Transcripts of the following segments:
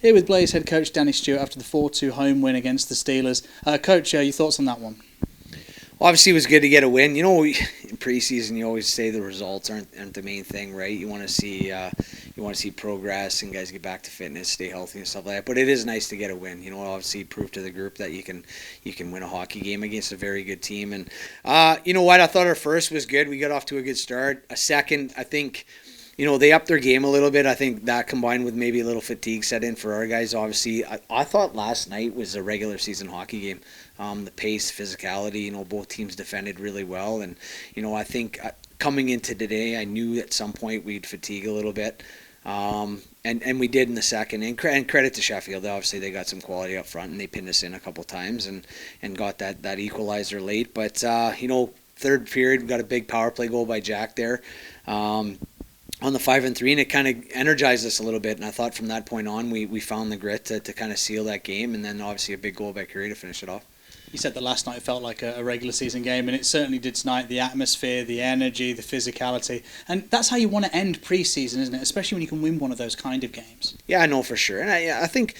Here with Blaze head coach Danny Stewart after the 4-2 home win against the Steelers. Coach, your thoughts on that one? Well, obviously, it was good to get a win. You know, in preseason, you always say the results aren't the main thing, right? You want to see progress and guys get back to fitness, stay healthy, and stuff like that. But it is nice to get a win. You know, obviously, prove to the group that you can win a hockey game against a very good team. And you know what? I thought our first was good. We got off to a good start. A second, I think. You know, they upped their game a little bit. I think that combined with maybe a little fatigue set in for our guys. Obviously, I thought last night was a regular season hockey game. The pace, physicality, you know, both teams defended really well. And, you know, I think coming into today, I knew at some point we'd fatigue a little bit. And we did in the second. And credit to Sheffield. Obviously, they got some quality up front, and they pinned us in a couple times and got that equalizer late. But, you know, third period, we got a big power play goal by Jack there. On the 5-3, and it kind of energized us a little bit. And I thought from that point on, we found the grit to kind of seal that game, and then obviously a big goal by Curry to finish it off. You said that last night felt like a regular season game, and it certainly did tonight. The atmosphere, the energy, the physicality, and that's how you want to end pre-season, isn't it? Especially when you can win one of those kind of games. Yeah, I know for sure, and I think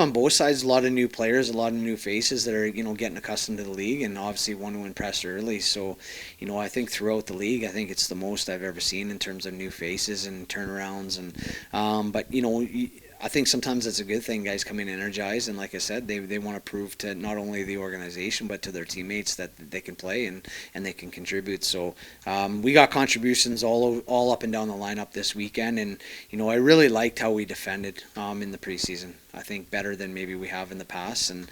on both sides, a lot of new players, a lot of new faces that are getting accustomed to the league, and obviously want to impress early. So, I think throughout the league, I think it's the most I've ever seen in terms of new faces and turnarounds, and but I think sometimes it's a good thing. Guys come in energized, and like I said, they want to prove to not only the organization but to their teammates that they can play and they can contribute. So we got contributions all up and down the lineup this weekend, and I really liked how we defended in the preseason. I think better than maybe we have in the past, and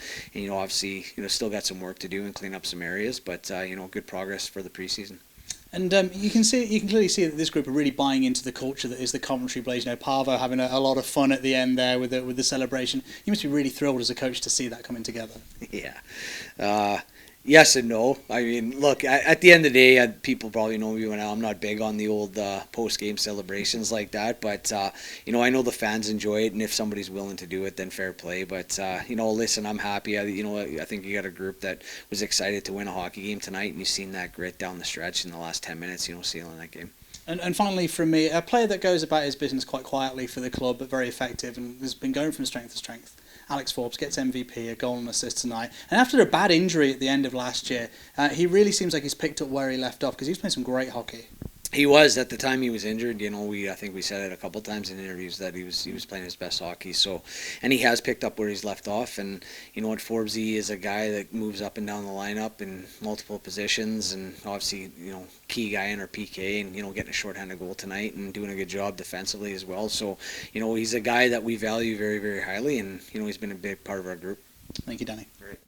obviously still got some work to do and clean up some areas, but good progress for the preseason. And you can clearly see that this group are really buying into the culture that is the Coventry Blaze. Parvo having a lot of fun at the end there with the celebration. You must be really thrilled as a coach to see that coming together. Yeah. Yes and no. I mean, look, at the end of the day, people probably know me when I'm not big on the old post-game celebrations like that. But, I know the fans enjoy it, and if somebody's willing to do it, then fair play. But, listen, I'm happy. I think you got a group that was excited to win a hockey game tonight, and you've seen that grit down the stretch in the last 10 minutes, sealing that game. And finally, from me, a player that goes about his business quite quietly for the club, but very effective and has been going from strength to strength. Alex Forbes gets MVP, a goal and assist tonight. And after a bad injury at the end of last year, he really seems like he's picked up where he left off because he's playing some great hockey. He was at the time he was injured. I think we said it a couple of times in interviews that he was playing his best hockey. So, and he has picked up where he's left off. And Forbesy is a guy that moves up and down the lineup in multiple positions, and obviously key guy in our PK, and getting a shorthanded goal tonight and doing a good job defensively as well. So he's a guy that we value very, very highly, and he's been a big part of our group. Thank you, Danny. Great.